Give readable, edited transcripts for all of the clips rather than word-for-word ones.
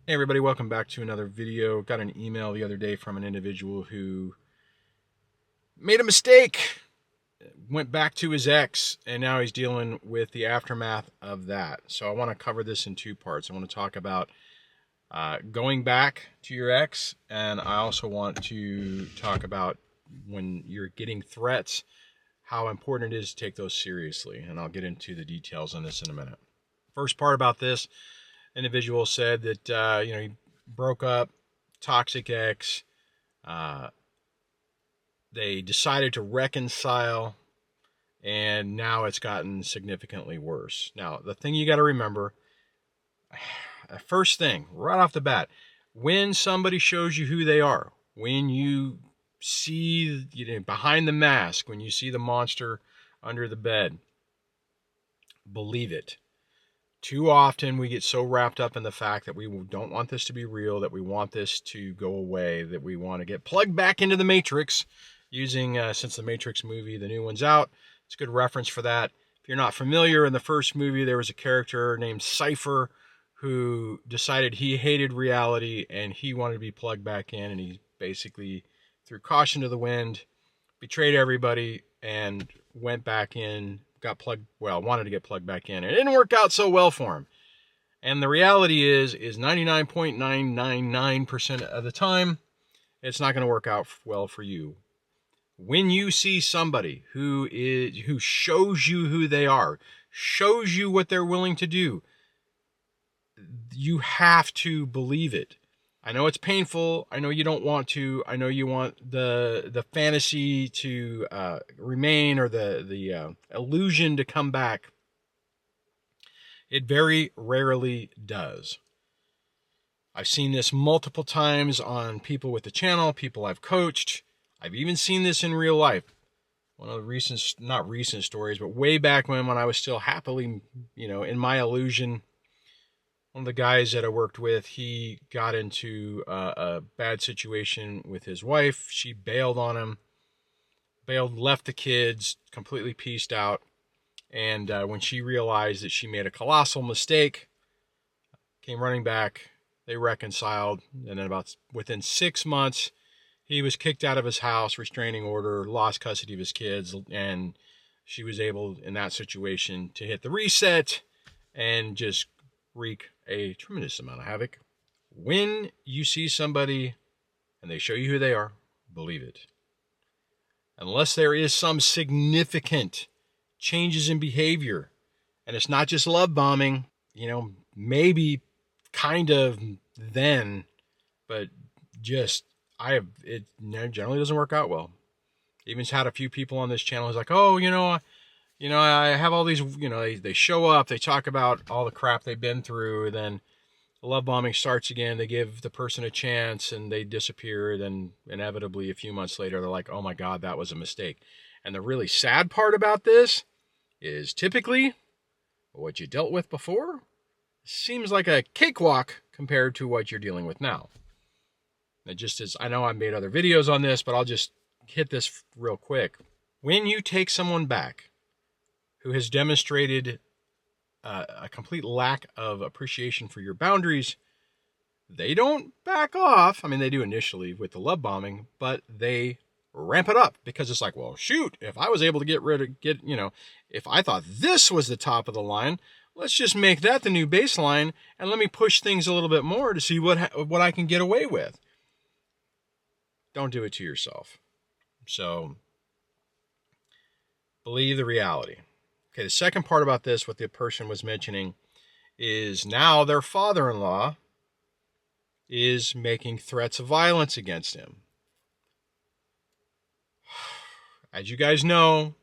Hey everybody, welcome back to another video. Got an email the other day from an individual who made a mistake, went back to his ex, and now he's dealing with the aftermath of that. So I want to cover this in two parts. I want to talk about going back to your ex, and I also want to talk about when you're getting threats, how important it is to take those seriously. And I'll get into the details on this in a minute. First part about this, individual said that he broke up, toxic ex. Uh, they decided to reconcile, and now it's gotten significantly worse. Now, the thing you got to remember, first thing right off the bat, when somebody shows you who they are, when you see behind the mask, when you see the monster under the bed, believe it. Too often we get so wrapped up in the fact that we don't want this to be real, that we want this to go away, that we want to get plugged back into the Matrix using, since the Matrix movie, the new one's out. It's a good reference for that. If you're not familiar, in the first movie, there was a character named Cypher who decided he hated reality and he wanted to be plugged back in, and he basically threw caution to the wind, betrayed everybody, and went back in, wanted to get plugged back in. It didn't work out so well for him. And the reality is 99.999% of the time, it's not going to work out well for you. When you see somebody who shows you who they are, shows you what they're willing to do, you have to believe it. I know it's painful. I know you don't want to. I know you want the fantasy to remain, or the illusion to come back. It very rarely does. I've seen this multiple times on people with the channel, people I've coached. I've even seen this in real life. One of the not recent stories, but way back when I was still happily, in my illusion. One of the guys that I worked with, he got into a bad situation with his wife. She bailed on him, left the kids, completely pieced out. And when she realized that she made a colossal mistake, came running back. They reconciled. And then within 6 months, he was kicked out of his house, restraining order, lost custody of his kids. And she was able, in that situation, to hit the reset and just wreak a tremendous amount of havoc. When you see somebody and they show you who they are, believe it. Unless there is some significant changes in behavior, and it's not just love bombing, maybe kind of then, but it generally doesn't work out well. Even had a few people on this channel who's like, oh, I have all these, they show up, they talk about all the crap they've been through, and then the love bombing starts again. They give the person a chance and they disappear. Then inevitably a few months later, they're like, oh my God, that was a mistake. And the really sad part about this is typically what you dealt with before seems like a cakewalk compared to what you're dealing with now. It just is. I know I've made other videos on this, but I'll just hit this real quick. When you take someone back who has demonstrated a complete lack of appreciation for your boundaries, they don't back off. I mean, they do initially with the love bombing, but they ramp it up because it's like, well, shoot, if I was able to if I thought this was the top of the line, let's just make that the new baseline and let me push things a little bit more to see what I can get away with. Don't do it to yourself. So believe the reality. Okay, the second part about this, what the person was mentioning, is now their father-in-law is making threats of violence against him. As you guys know,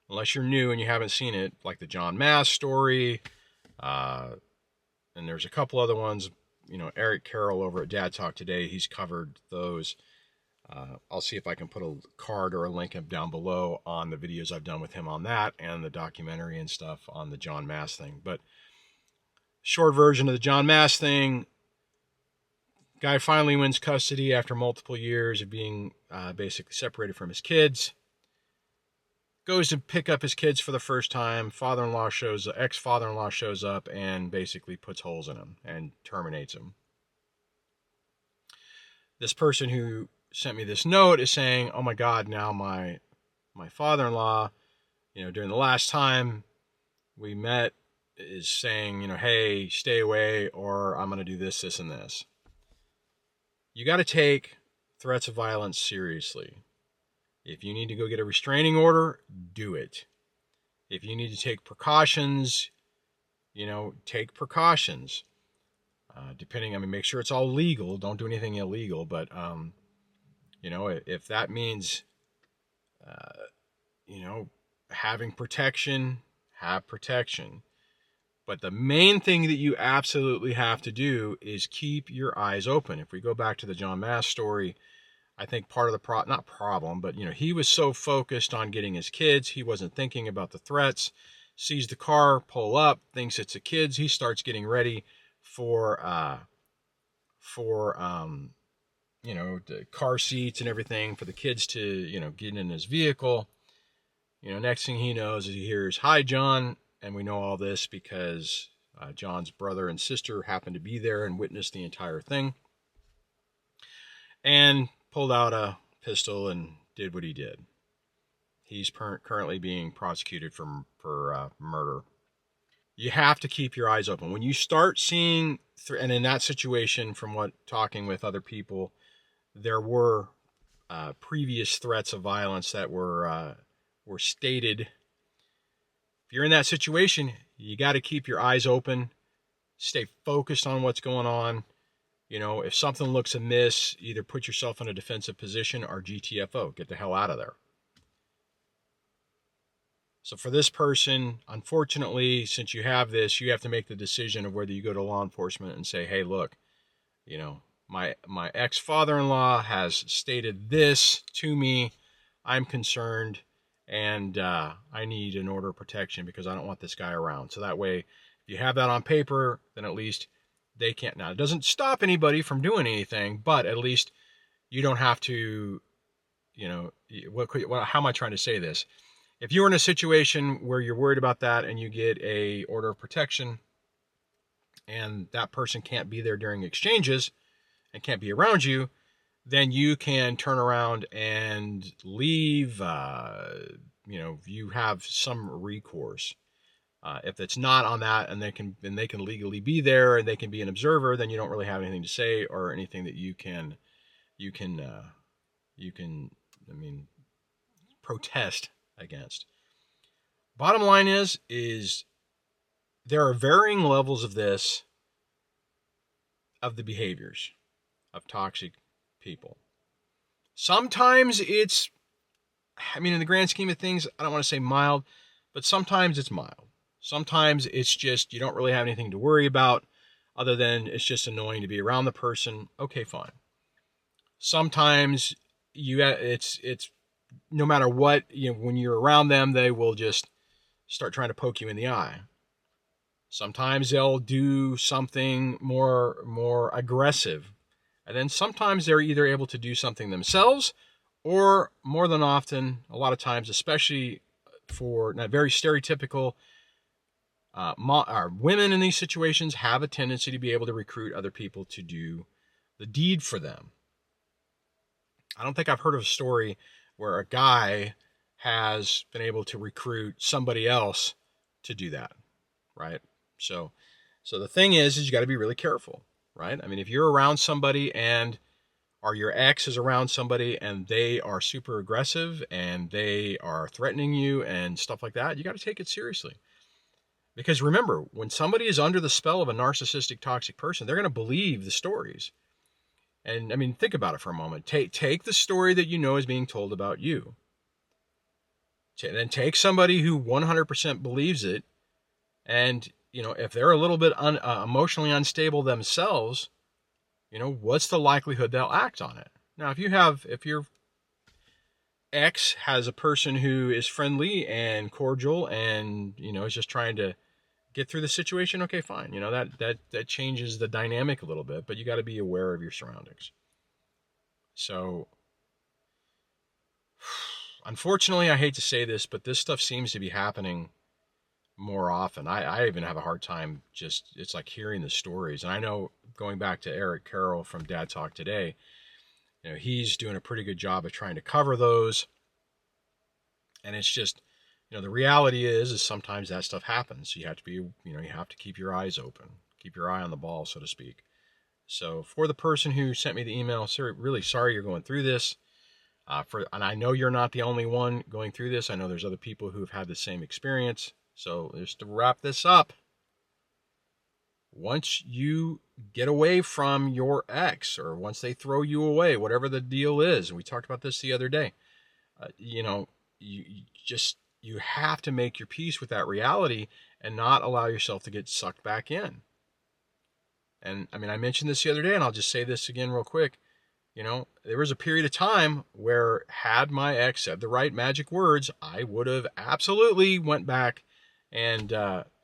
unless you're new and you haven't seen it, like the John Mass story, and there's a couple other ones, Eric Carroll over at Dad Talk Today, he's covered those. I'll see if I can put a card or a link down below on the videos I've done with him on that and the documentary and stuff on the John Mass thing. But short version of the John Mass thing, guy finally wins custody after multiple years of being basically separated from his kids. Goes to pick up his kids for the first time. Ex-father-in-law shows up and basically puts holes in him and terminates him. this person who sent me this note is saying, oh my God, now my father-in-law, during the last time we met is saying, hey, stay away, or I'm going to do this, this, and this. You got to take threats of violence seriously. If you need to go get a restraining order, do it. If you need to take precautions, take precautions. Make sure it's all legal. Don't do anything illegal. But, if that means, having protection, have protection. But the main thing that you absolutely have to do is keep your eyes open. If we go back to the John Mass story, I think part of the not problem, but he was so focused on getting his kids, he wasn't thinking about the threats. Sees the car pull up, thinks it's the kids. He starts getting ready for the car seats and everything for the kids to get in his vehicle. Next thing he knows is he hears, "Hi, John," and we know all this because John's brother and sister happened to be there and witnessed the entire thing, and pulled out a pistol and did what he did. He's currently being prosecuted for murder. You have to keep your eyes open. When you start seeing, and in that situation, from talking with other people, there were previous threats of violence that were stated. If you're in that situation, you got to keep your eyes open, stay focused on what's going on. If something looks amiss, either put yourself in a defensive position or GTFO, get the hell out of there. So for this person, unfortunately, since you have this, you have to make the decision of whether you go to law enforcement and say, hey, look, my ex-father-in-law has stated this to me. I'm concerned, and I need an order of protection because I don't want this guy around. So that way, if you have that on paper, then at least they can't. Now, it doesn't stop anybody from doing anything, but at least you don't have to, how am I trying to say this? If you're in a situation where you're worried about that and you get a order of protection and that person can't be there during exchanges and can't be around you, then you can turn around and leave. You have some recourse. If it's not on that and they can legally be there and they can be an observer, then you don't really have anything to say or anything that you can protest against. Bottom line is there are varying levels of the behaviors of toxic people. Sometimes it's, in the grand scheme of things, I don't want to say mild, but sometimes it's mild. Sometimes it's just you don't really have anything to worry about other than it's just annoying to be around the person. Okay, fine. Sometimes it's no matter what, when you're around them, they will just start trying to poke you in the eye. Sometimes they'll do something more aggressive. And then sometimes they're either able to do something themselves or more than often, a lot of times, especially for not very stereotypical, women in these situations have a tendency to be able to recruit other people to do the deed for them. I don't think I've heard of a story where a guy has been able to recruit somebody else to do that, right? So the thing is you got to be really careful, right? If you're around somebody or your ex is around somebody and they are super aggressive and they are threatening you and stuff like that, you got to take it seriously. Because remember, when somebody is under the spell of a narcissistic, toxic person, they're going to believe the stories. And think about it for a moment. Take the story that is being told about you. Then take somebody who 100% believes it, and if they're a little bit emotionally unstable themselves, what's the likelihood they'll act on it? Now, if your ex has a person who is friendly and cordial and is just trying to get through the situation, okay, fine. That changes the dynamic a little bit, but you got to be aware of your surroundings. So, unfortunately, I hate to say this, but this stuff seems to be happening more often. I even have a hard time it's like hearing the stories. And I know, going back to Eric Carroll from Dad Talk Today, he's doing a pretty good job of trying to cover those. And it's just, the reality is sometimes that stuff happens. You have to be, you have to keep your eyes open, keep your eye on the ball, so to speak. So for the person who sent me the email, sir, really sorry you're going through this. And I know you're not the only one going through this. I know there's other people who've had the same experience. So just to wrap this up, once you get away from your ex, or once they throw you away, whatever the deal is, and we talked about this the other day, you have to make your peace with that reality and not allow yourself to get sucked back in. And I mean, I mentioned this the other day, and I'll just say this again real quick. There was a period of time where, had my ex said the right magic words, I would have absolutely went back and,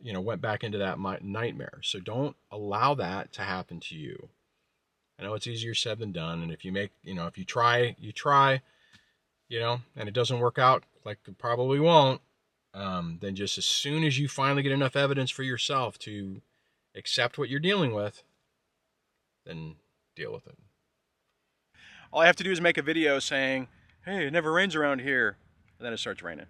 went back into that nightmare. So don't allow that to happen to you. I know it's easier said than done. And if you if you try, and it doesn't work out, like it probably won't, then just as soon as you finally get enough evidence for yourself to accept what you're dealing with, then deal with it. All I have to do is make a video saying, hey, it never rains around here. And then it starts raining.